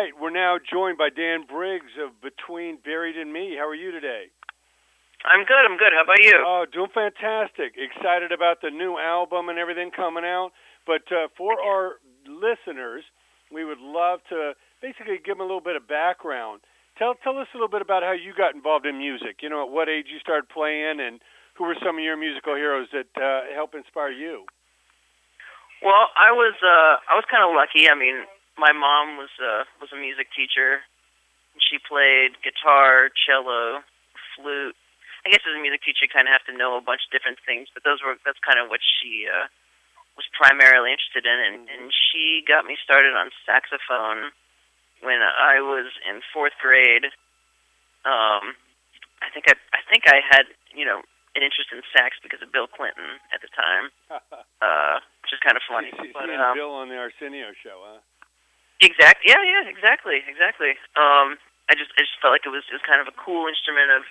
right, we're now joined by Dan Briggs of Between Buried and Me. How are you today? I'm good. How about you? Oh, doing fantastic. Excited about the new album and everything coming out. But for our listeners, we would love to basically give them a little bit of background. Tell us a little bit about how you got involved in music. You know, at what age you started playing, and who were some of your musical heroes that helped inspire you? Well, I was kind of lucky. I mean, my mom was a music teacher. She played guitar, cello, flute. I guess as a music teacher, you kind of have to know a bunch of different things, but that's kind of what she was primarily interested in, and she got me started on saxophone when I was in fourth grade. I think I had an interest in sax because of Bill Clinton at the time, which is kind of funny. But Bill on the Arsenio show, huh? Exactly. Yeah, exactly. I just felt like it was kind of a cool instrument of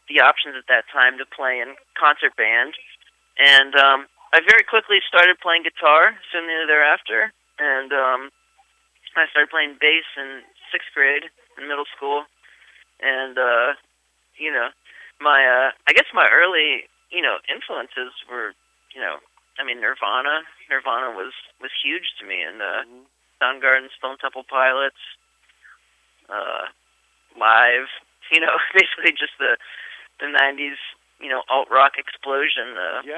the options at that time to play in concert band, and I very quickly started playing guitar soon thereafter, and I started playing bass in sixth grade in middle school, and I guess my early influences were Nirvana. Nirvana was huge to me, and Soundgarden, Stone Temple Pilots, Live. Basically just the '90s alt rock explosion. I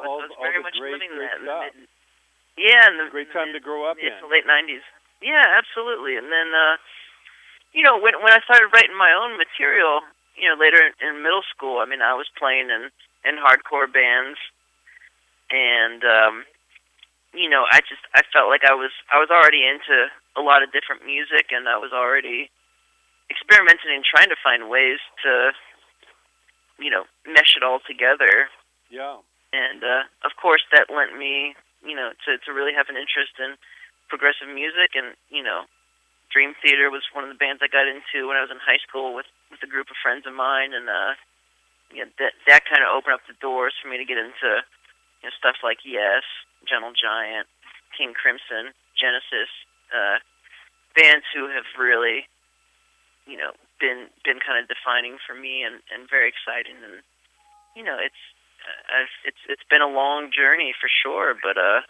was very much living that. And great time to grow up in. The late '90s. Yeah, absolutely. And then when I started writing my own material, later in middle school, I mean, I was playing in hardcore bands, and I felt like I was already into a lot of different music, and I was already experimenting and trying to find ways to mesh it all together. Yeah. And of course that lent me to really have an interest in progressive music, and Dream Theater was one of the bands I got into when I was in high school with a group of friends of mine, and that kind of opened up the doors for me to get into stuff like Yes, Gentle Giant, King Crimson, Genesis, bands who have really been kind of defining for me and very exciting, and it's been a long journey for sure, but I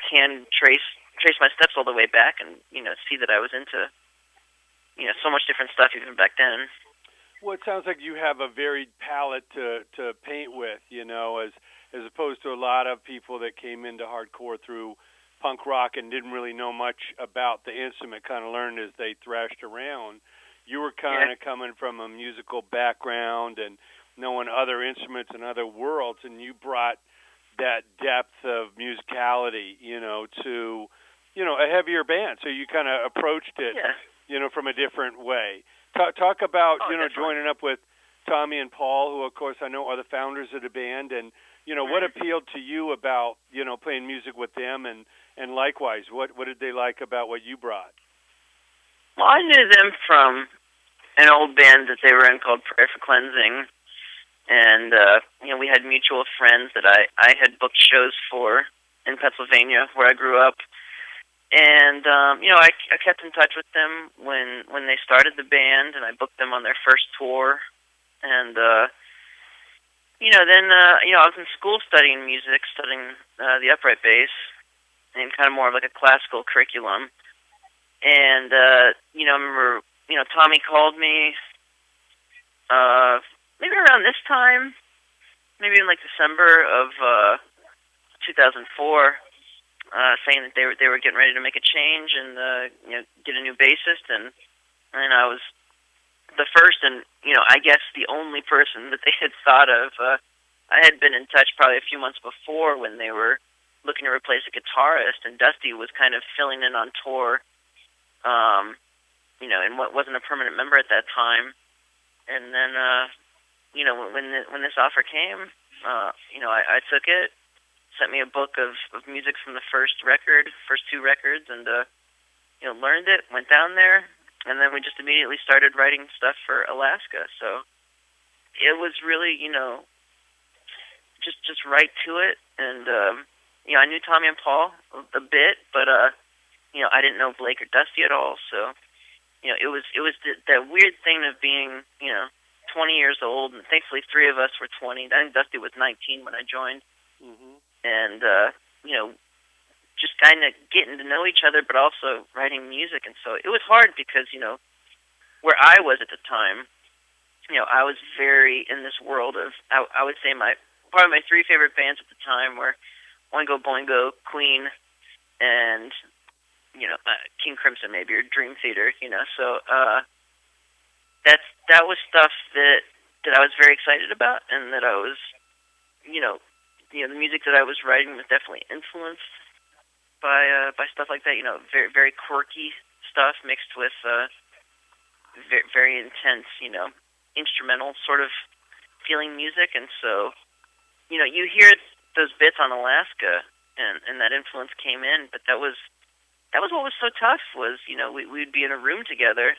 can trace my steps all the way back, and see that I was into so much different stuff even back then. Well, it sounds like you have a varied palette to paint with, as opposed to a lot of people that came into hardcore through punk rock and didn't really know much about the instrument, kind of learned as they thrashed around. You were kind of coming from a musical background and knowing other instruments and other worlds, and you brought that depth of musicality, to, a heavier band. So you kind of approached it, from a different way. Talk about, joining up with Tommy and Paul, who, of course, I know are the founders of the band, and, what appealed to you about, playing music with them, and likewise, what did they like about what you brought? Well, I knew them from an old band that they were in called Prayer for Cleansing, and, we had mutual friends that I had booked shows for in Pennsylvania, where I grew up. And, I kept in touch with them when they started the band, and I booked them on their first tour. And, then I was in school studying music, studying the upright bass, and kind of more of like a classical curriculum. And, I remember, Tommy called me, maybe around this time, maybe in like December of 2004, saying that they were getting ready to make a change and get a new bassist, and I was the first and I guess the only person that they had thought of. I had been in touch probably a few months before when they were looking to replace a guitarist, and Dusty was kind of filling in on tour, and what wasn't a permanent member at that time. And then when this offer came, I took it. Sent me a book of music from the first two records, and learned it, went down there, and then we just immediately started writing stuff for Alaska. So it was really, just right to it. And I knew Tommy and Paul a bit, but I didn't know Blake or Dusty at all, so it was that weird thing of being 20 years old, and thankfully 3 of us were 20. I think Dusty was 19 when I joined, and just kind of getting to know each other, but also writing music. And so it was hard because where I was at the time, I was very in this world of I would say probably my 3 favorite bands at the time were Oingo Boingo, Queen, and King Crimson maybe, or Dream Theater. So that was stuff that I was very excited about, and that I was the music that I was writing was definitely influenced by stuff like that. Very very quirky stuff mixed with very very intense instrumental sort of feeling music. And so you hear those bits on Alaska, and that influence came in, but that was what was so tough was we'd be in a room together,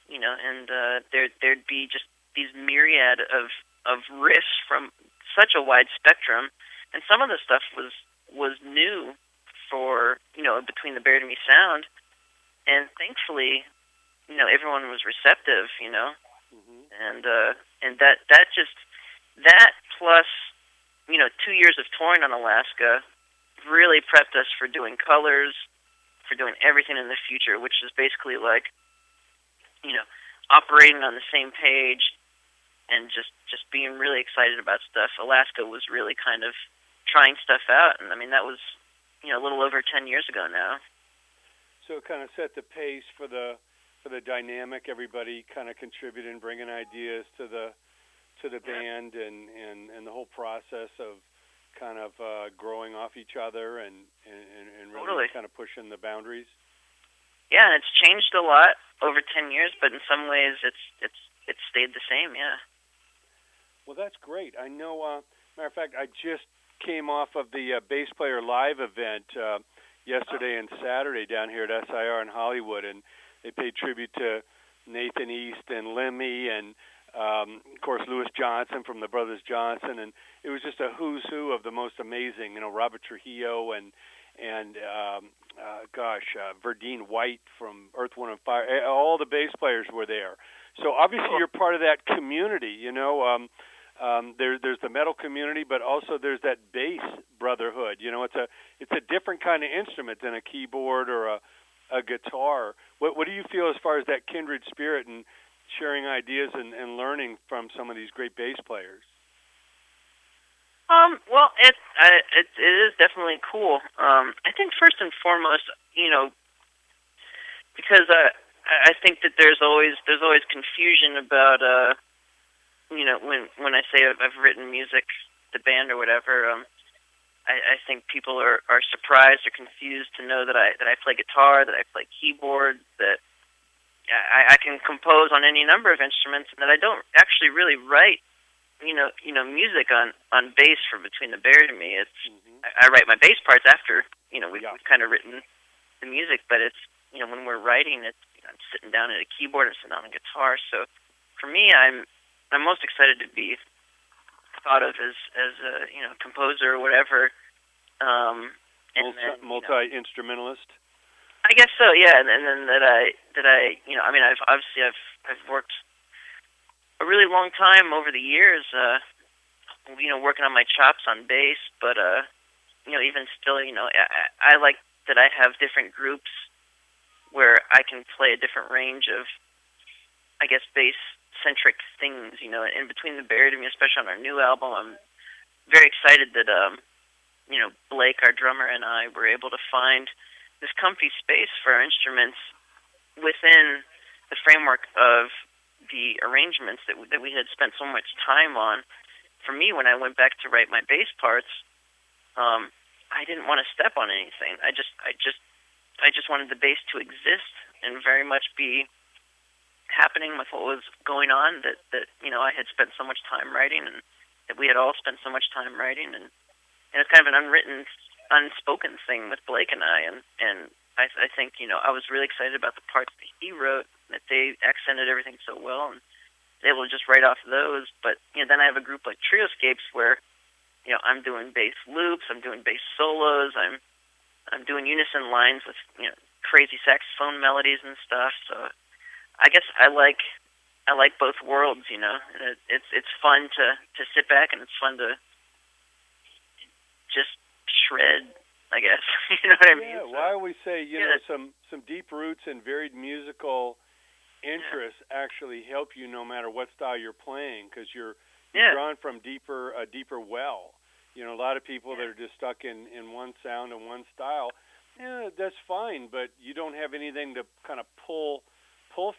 and there'd be just these myriad of riffs from such a wide spectrum, and some of the stuff was new for Between the Buried and Me sound, and thankfully everyone was receptive, and that plus 2 years of touring on Alaska really prepped us for doing Colors, for doing everything in the future, which is basically like operating on the same page and just being really excited about stuff. Alaska was really kind of trying stuff out, and I mean that was a little over 10 years ago now. So it kind of set the pace for the dynamic. Everybody kind of contributing, bringing ideas to the band, and the whole process of kind of growing off each other and really kind of pushing the boundaries. Yeah, and it's changed a lot over 10 years, but in some ways it's stayed the same. Yeah. Well, that's great. I know. Matter of fact, I just came off of the Bass Player Live event yesterday and Saturday down here at SIR in Hollywood, and they paid tribute to Nathan East and Lemmy, and of course Louis Johnson from the Brothers Johnson, and it was just a who's who of the most amazing, Robert Trujillo and Verdine White from Earth, Wind and Fire. All the bass players were there. So obviously you're part of that community. There's the metal community, but also there's that bass brotherhood. It's a different kind of instrument than a keyboard or a guitar. What do you feel as far as that kindred spirit and sharing ideas and learning from some of these great bass players? Well, it is definitely cool. I think first and foremost, because I think that there's always confusion about when I say I've written music, the band or whatever. I think people are surprised or confused to know that I play guitar, that I play keyboard, that I can compose on any number of instruments, and that I don't actually really write music on bass for Between the Buried and Me. It's I write my bass parts after we've kind of written the music, but it's when we're writing, it's I'm sitting down at a keyboard, I'm sitting on a guitar. So for me, I'm most excited to be thought of as a composer or whatever. Multi-instrumentalist. I guess so, yeah. And then that I I've worked a really long time over the years, working on my chops on bass, but even still, I like that I have different groups where I can play a different range of, I guess, bass-centric things, in Between the Buried and Me, especially on our new album. I'm very excited that, Blake, our drummer, and I were able to find this comfy space for our instruments within the framework of the arrangements that we had spent so much time on. For me, when I went back to write my bass parts, I didn't want to step on anything. I just wanted the bass to exist and very much be happening with what was going on that I had spent so much time writing, and that we had all spent so much time writing, and it's kind of an unwritten, unspoken thing with Blake and I, and I think I was really excited about the parts that he wrote, that they accented everything so well, and able to just write off those. But then I have a group like Trioscapes where I'm doing bass loops, I'm doing bass solos, I'm I'm doing unison lines with crazy saxophone melodies and stuff. So I guess I like both worlds, And it's fun to sit back, and it's fun to just shred, I guess. You know what I mean? Yeah, why always say, know, some deep roots and varied musical interests actually help you no matter what style you're playing, because you're drawn from a deeper well. A lot of people that are just stuck in one sound and one style, that's fine, but you don't have anything to kind of pull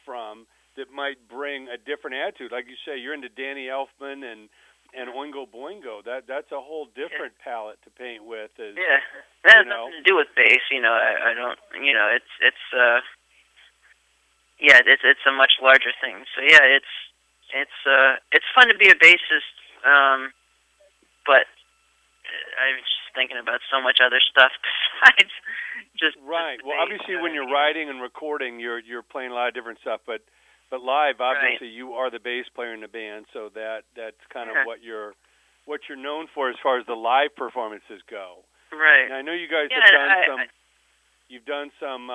from that might bring a different attitude. Like you say, you're into Danny Elfman and Oingo Boingo. That's a whole different palette to paint with. That has nothing to do with bass. I don't. It's a much larger thing. So it's fun to be a bassist, but I'm just thinking about so much other stuff besides just right. Just well, obviously, when you're writing and recording, you're playing a lot of different stuff, but live, obviously, you are the bass player in the band, so that's kind of what you're known for as far as the live performances go. Right. And I know you guys have you've done some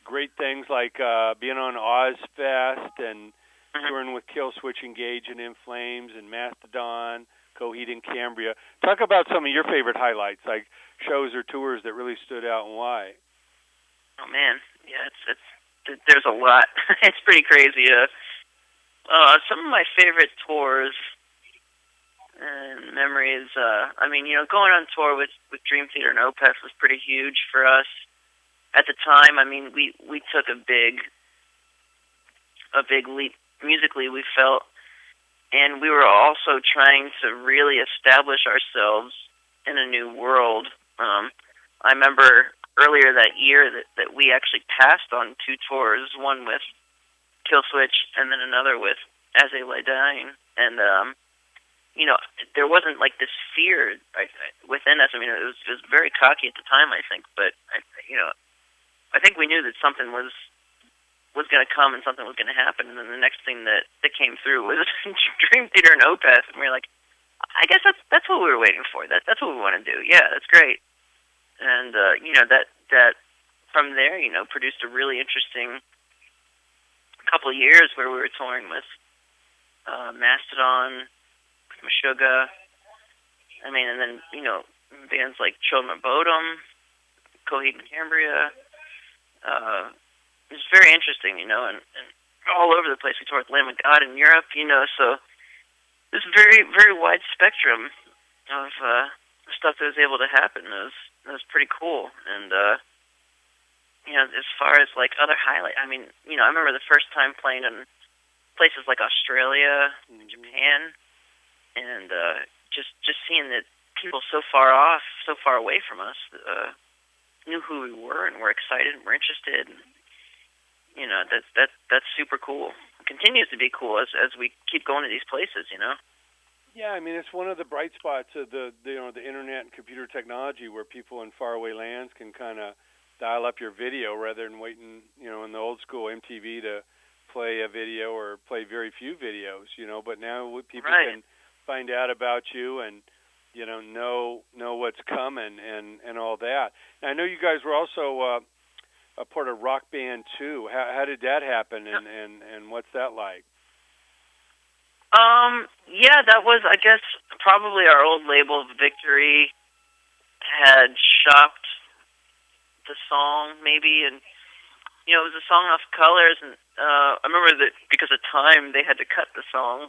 great things like being on Ozfest and touring with Killswitch Engage and In Flames and Mastodon, Coheed and Cambria. Talk about some of your favorite highlights, like shows or tours that really stood out and why. Oh man, yeah, there's a lot. It's pretty crazy. Some of my favorite tours and memories. Going on tour with Dream Theater and Opeth was pretty huge for us at the time. We took a big leap musically, we felt, and we were also trying to really establish ourselves in a new world. I remember earlier that year that we actually passed on 2 tours, one with Killswitch and then another with As They Lay Dying. And, there wasn't like this fear within us. It was very cocky at the time, I think, but, I think we knew that something was going to come and something was going to happen. And then the next thing that came through was Dream Theater and Opeth. And we were like, I guess that's what we were waiting for. That's what we want to do. Yeah, that's great. And that from there, produced a really interesting couple of years where we were touring with Mastodon, Meshuggah. And then bands like Children of Bodom, Coheed and Cambria. It was very interesting, and all over the place. We toured with Lamb of God in Europe, so this very, very wide spectrum of stuff that was able to happen. It was pretty cool. And, as far as, like, other highlights, I remember the first time playing in places like Australia and Japan, and just seeing that people so far off, so far away from us, knew who we were and were excited and were interested. And, that's super cool. It continues to be cool as we keep going to these places, Yeah, it's one of the bright spots of the internet and computer technology, where people in faraway lands can kind of dial up your video rather than waiting, in the old school MTV to play a video or play very few videos, But now people can find out about you and know what's coming and all that. And I know you guys were also a part of Rock Band 2. How did that happen, and what's that like? Yeah, that was, I guess, probably our old label, Victory, had shopped the song, maybe, and, it was a song off Colors, and I remember that because of time, they had to cut the song,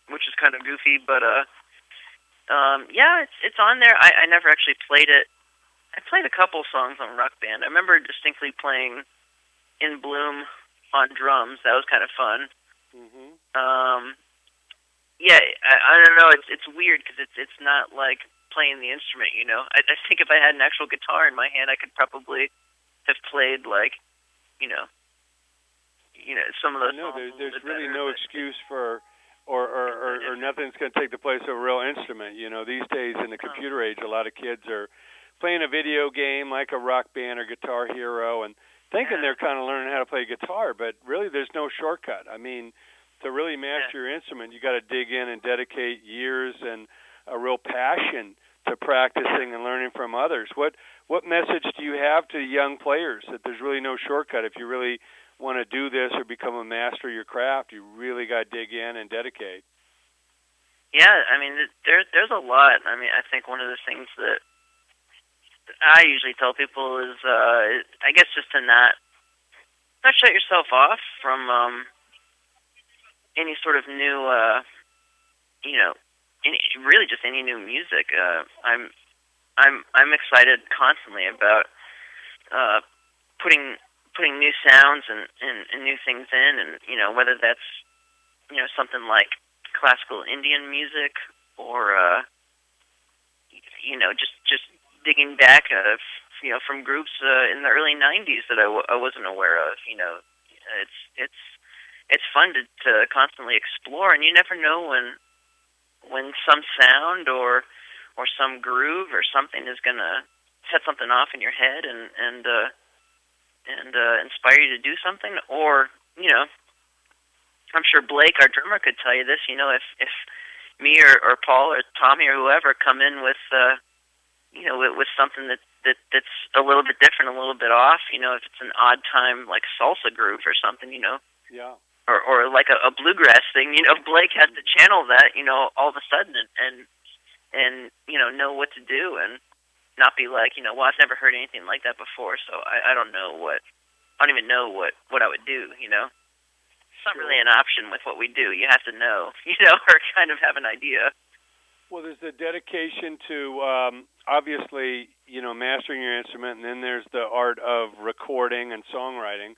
which is kind of goofy, but, yeah, it's on there. I never actually played it. I played a couple songs on Rock Band. I remember distinctly playing In Bloom on drums. That was kind of fun. Yeah, I don't know. It's weird because it's not like playing the instrument. I think if I had an actual guitar in my hand, I could probably have played like, some of those. No, there's really no excuse for. Or nothing's going to take the place of a real instrument. These days in the computer age, a lot of kids are playing a video game like a Rock Band or Guitar Hero and thinking they're kind of learning how to play guitar, but really there's no shortcut. To really master your instrument, you got to dig in and dedicate years and a real passion to practicing and learning from others. What what message do you have to young players that there's really no shortcut? If you really want to do this or become a master of your craft, you really got to dig in and dedicate. Yeah, I mean, there's a lot. I mean, I think one of the things that I usually tell people is, I guess, just to not shut yourself off from any sort of new, really just any new music. I'm excited constantly about putting new sounds and new things in, and whether that's something like classical Indian music or just digging back from groups in the early '90s that I wasn't aware of. It's fun to constantly explore, and you never know when some sound or some groove or something is gonna set something off in your head and inspire you to do something. Or I'm sure Blake, our drummer, could tell you this. If me or Paul or Tommy or whoever come in with with something that's a little bit different, a little bit off. If it's an odd time like salsa groove or something. Yeah. Or like a bluegrass thing. Blake has to channel that. All of a sudden and know what to do and not be like, well, I've never heard anything like that before, so I don't even know what I would do. It's not really an option with what we do. You have to know, or kind of have an idea. Well, there's the dedication to obviously, mastering your instrument, and then there's the art of recording and songwriting,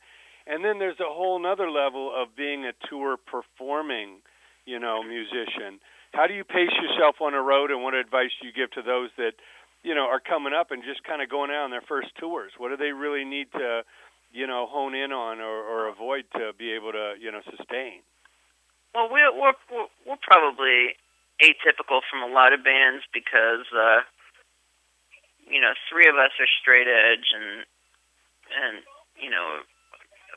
and then there's a whole nother level of being a tour performing, musician. How do you pace yourself on the road, and what advice do you give to those that, are coming up and just kind of going out on their first tours? What do they really need to, hone in on or avoid to be able to, sustain? Well, we're probably atypical from a lot of bands because, three of us are straight edge, and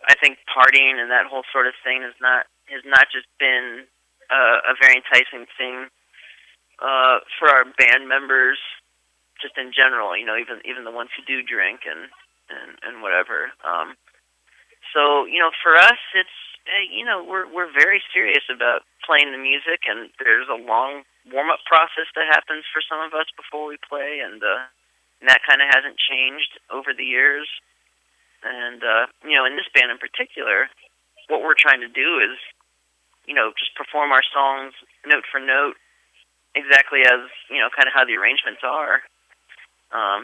I think partying and that whole sort of thing has not just been a very enticing thing for our band members, just in general. Even the ones who do drink and whatever. So for us, it's we're very serious about playing the music, and there's a long warm-up process that happens for some of us before we play, and that kind of hasn't changed over the years. And in this band in particular, what we're trying to do is just perform our songs note for note, exactly as kind of how the arrangements are.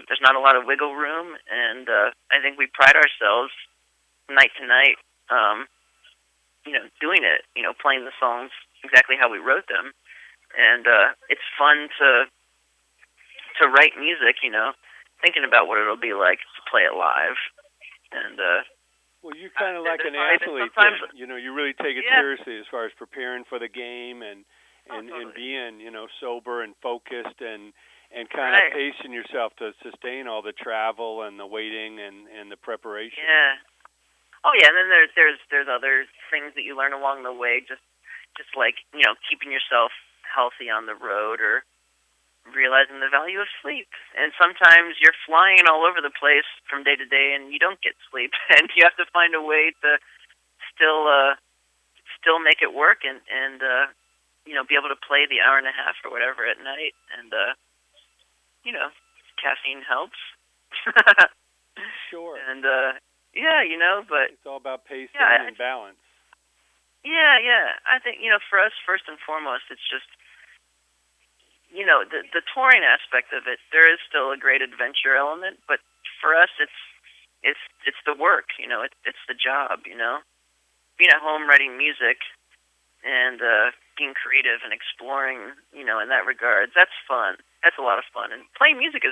There's not a lot of wiggle room, and I think we pride ourselves night to night, doing it, playing the songs exactly how we wrote them. And it's fun to write music, thinking about what it'll be like to play it live. And well, you're kind of like an athlete, then. You really take it seriously as far as preparing for the game and being, sober and focused and kind of pacing yourself to sustain all the travel and the waiting and the preparation. Yeah. Oh yeah, and then there's other things that you learn along the way, just like keeping yourself healthy on the road, or realizing the value of sleep. And sometimes you're flying all over the place from day to day, and you don't get sleep, and you have to find a way to still make it work, and be able to play the hour and a half or whatever at night. And caffeine helps. Sure. And but it's all about pacing and balance. Yeah. I think for us, first and foremost, it's just the touring aspect of it. There is still a great adventure element, but for us, it's the work. It's the job. Being at home writing music and being creative and exploring. In that regard, that's fun. That's a lot of fun. And playing music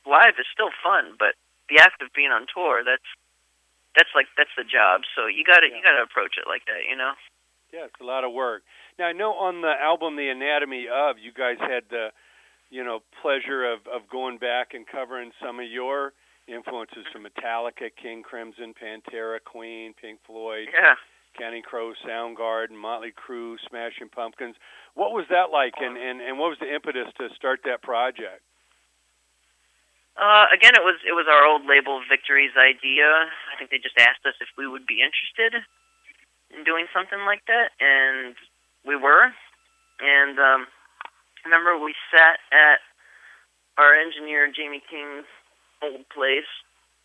live is still fun, but the act of being on tour, that's the job. So you gotta approach it like that. Yeah, it's a lot of work. Now, I know on the album The Anatomy Of, you guys had the, pleasure of going back and covering some of your influences from Metallica, King Crimson, Pantera, Queen, Pink Floyd, Counting Crows, Soundgarden, Motley Crue, Smashing Pumpkins. What was that like, and what was the impetus to start that project? Again, it was our old label Victory's idea. I think they just asked us if we would be interested in doing something like that, and we were. And I remember we sat at our engineer Jamie King's old place,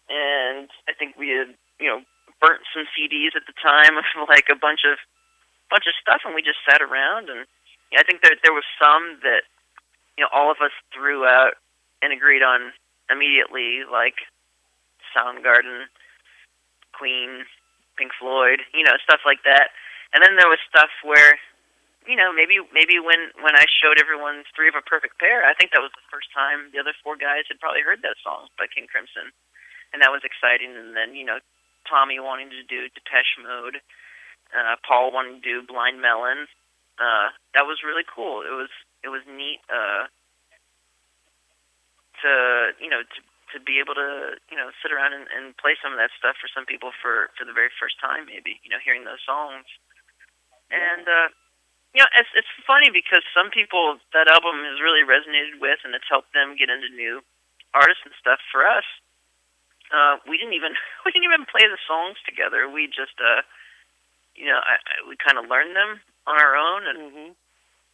and I think we had burnt some CDs at the time of like a bunch of stuff, and we just sat around, and I think there was some that all of us threw out and agreed on immediately, like Soundgarden, Queen, Pink Floyd, stuff like that. And then there was stuff where, maybe when I showed everyone Three of a Perfect Pair, I think that was the first time the other four guys had probably heard that song by King Crimson, and that was exciting. And then Tommy wanting to do Depeche Mode, Paul wanting to do Blind Melon. That was really cool. It was neat to be able to sit around and play some of that stuff for some people for the very first time, maybe hearing those songs. And it's funny because some people that album has really resonated with, and it's helped them get into new artists and stuff. For us, we didn't even play the songs together. We just we kind of learned them on our own, and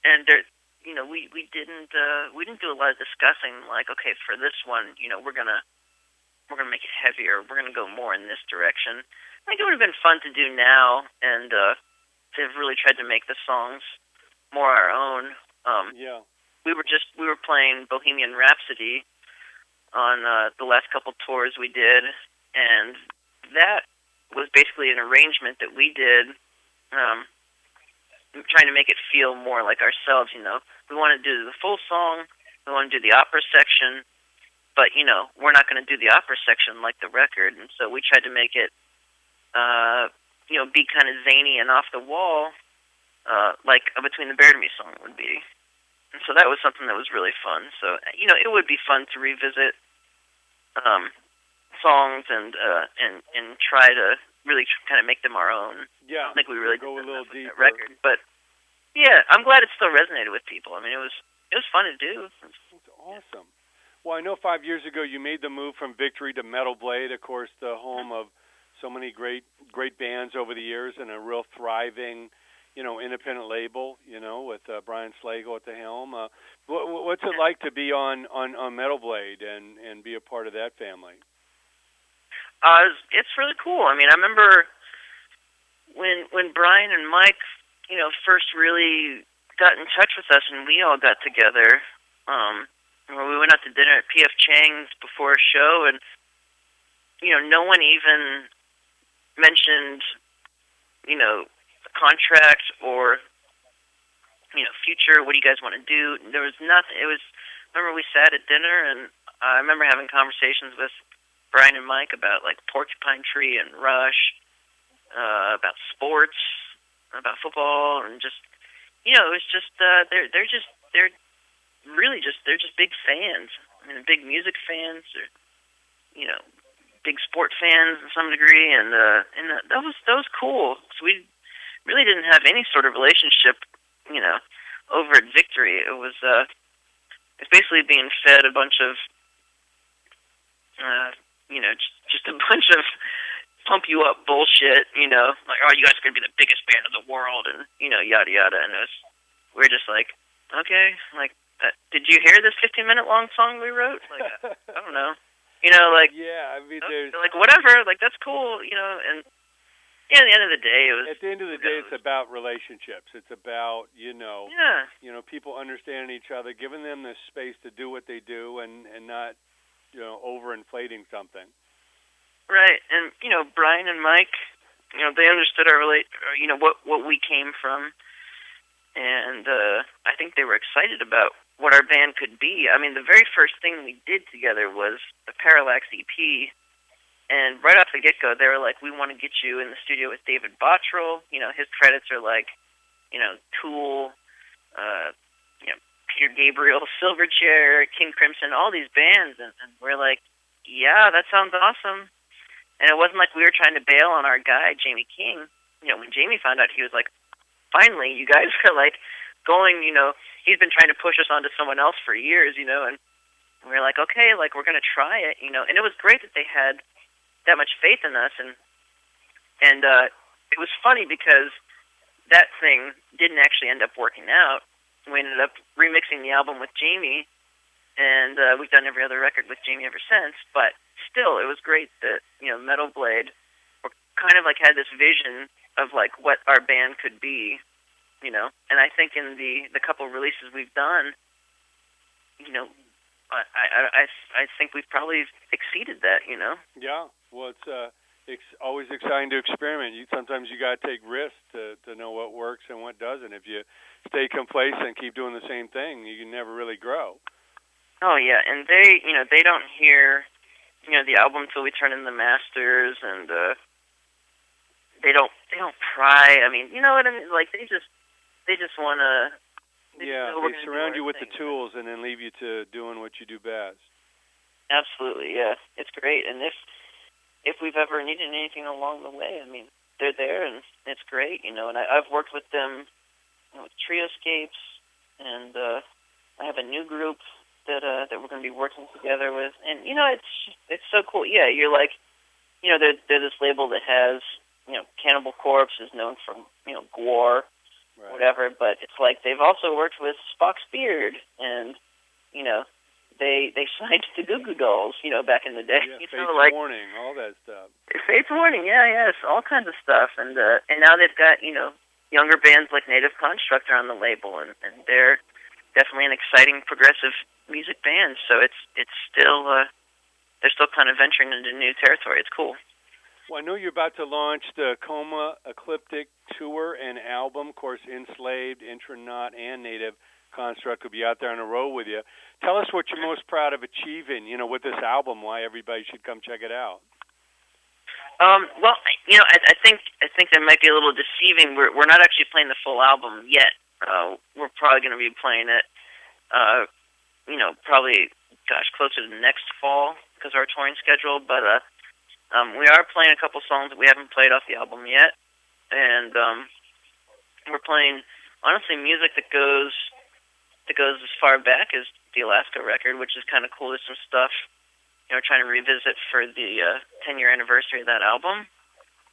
and there, we didn't do a lot of discussing, like, okay, for this one, we're gonna make it heavier, we're gonna go more in this direction. I think it would have been fun to do now, and to have really tried to make the songs more our own. We were playing Bohemian Rhapsody on the last couple tours we did, and that was basically an arrangement that we did, trying to make it feel more like ourselves. We want to do the full song, we want to do the opera section, but we're not going to do the opera section like the record, and so we tried to make it be kind of zany and off the wall, like a Between the Buried and Me song would be. And so that was something that was really fun. So it would be fun to revisit songs and try to really kind of make them our own. Yeah, I think we really go a little deeper. That record, but yeah, I'm glad it still resonated with people. I mean, it was fun to do. It's awesome. Well, I know 5 years ago you made the move from Victory to Metal Blade, of course, the home of so many great bands over the years, and a real thriving, independent label, with Brian Slagle at the helm. What's it like to be on Metal Blade and be a part of that family? It's really cool. I mean, I remember when Brian and Mike, first really got in touch with us, and we all got together. We went out to dinner at P.F. Chang's before a show, and no one even mentioned a contract or future. What do you guys want to do? There was nothing. Remember we sat at dinner, and I remember having conversations with Brian and Mike about like Porcupine Tree and Rush, about sports, about football, and just it was just they're just big fans. I mean, big music fans, or big sport fans to some degree, and that was cool. So we really didn't have any sort of relationship, over at Victory. It was it's basically being fed a bunch of just a bunch of pump you up bullshit, like, oh, you guys are going to be the biggest band in the world, and, yada, yada. And we're just like, okay, like, did you hear this 15-minute long song we wrote? Like, I don't know. Like, yeah, I mean, there's like, whatever, like, that's cool, and at the end of the day, it's about relationships. It's about, people understanding each other, giving them the space to do what they do, and not, overinflating something. Right, and Brian and Mike, they understood what we came from, and I think they were excited about what our band could be. I mean, the very first thing we did together was the Parallax EP, and right off the get-go, they were like, "We want to get you in the studio with David Bottrell." His credits are like, Tool, Peter Gabriel, Silverchair, King Crimson, all these bands, and we're like, "Yeah, that sounds awesome." And it wasn't like we were trying to bail on our guy, Jamie King. When Jamie found out, he was like, finally, you guys are like going, he's been trying to push us onto someone else for years, and we were like, okay, like we're gonna try it, you know. And it was great that they had that much faith in us, and it was funny because that thing didn't actually end up working out. We ended up remixing the album with Jamie, and we've done every other record with Jamie ever since. But still, it was great that, you know, Metal Blade were kind of like had this vision of like what our band could be, you know. And I think in the couple releases we've done, you know, I think we've probably exceeded that, you know. Yeah, well, it's always exciting to experiment. Sometimes you got to take risks to know what works and what doesn't. If you stay complacent and keep doing the same thing, you can never really grow. Oh yeah, and they don't hear, you know, the album until we turn in the masters, and they don't pry. I mean, you know what I mean? Like they just want to. Yeah, they surround you with the tools and then leave you to doing what you do best. Absolutely, yeah, it's great. And if we've ever needed anything along the way, I mean, they're there, and it's great, you know. And I've worked with them, you know, with Trioscapes, and I have a new group that we're going to be working together with. And you know, it's so cool. Yeah, you're like, you know, they're this label that has, you know, Cannibal Corpse is known for, you know, gore. Right. Whatever, but it's like they've also worked with Spock's Beard, and you know, they signed the Goo Goo Dolls, you know, back in the day. Yeah, you Fates know, like Warning, all that stuff. Fates Warning, yes, all kinds of stuff, and now they've got, you know, younger bands like Native Constructor on the label, and they're definitely an exciting progressive music band. So it's still they're still kind of venturing into new territory. It's cool. Well, I know you're about to launch the Coma Ecliptic Tour and album. Of course, Enslaved, Intronaut, and Native Construct will be out there on the road with you. Tell us what you're most proud of achieving, you know, with this album, why everybody should come check it out. Well, you know, I think that might be a little deceiving. We're not actually playing the full album yet. We're probably going to be playing it, you know, probably, closer to next fall because of our touring schedule, but we are playing a couple songs that we haven't played off the album yet, and we're playing, honestly, music that goes as far back as the Alaska record, which is kind of cool. There's some stuff, you know, trying to revisit for the 10-year anniversary of that album.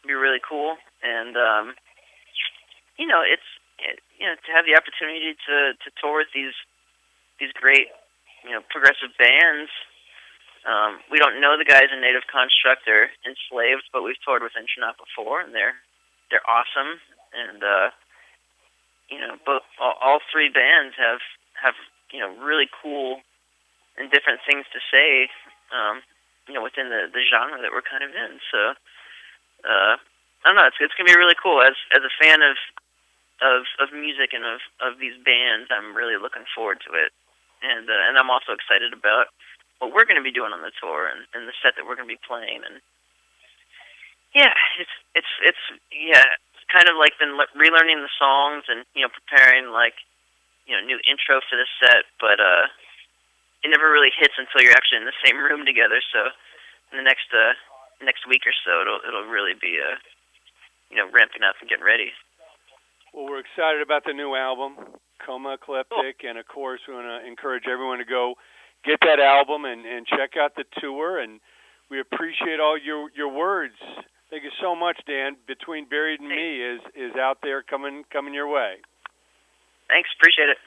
It'd be really cool, and you know, you know, to have the opportunity to tour with these great, you know, progressive bands. We don't know the guys in Native Construct or Enslaved, but we've toured with Intronaut before, and they're awesome. And you know, all three bands have you know, really cool and different things to say, you know, within the genre that we're kind of in. So I don't know, it's gonna be really cool. As a fan of music and of these bands, I'm really looking forward to it, and I'm also excited about what we're going to be doing on the tour and the set that we're going to be playing. And yeah, it's kind of like been relearning the songs and, you know, preparing like, you know, new intro for the set, but it never really hits until you're actually in the same room together. So in the next week or so, it'll really be you know, ramping up and getting ready. Well, we're excited about the new album, Coma Ecliptic, cool. And of course we want to encourage everyone to go get that album and check out the tour, and we appreciate all your words. Thank you so much, Dan. Between Buried and Me is out there coming your way. Thanks, appreciate it.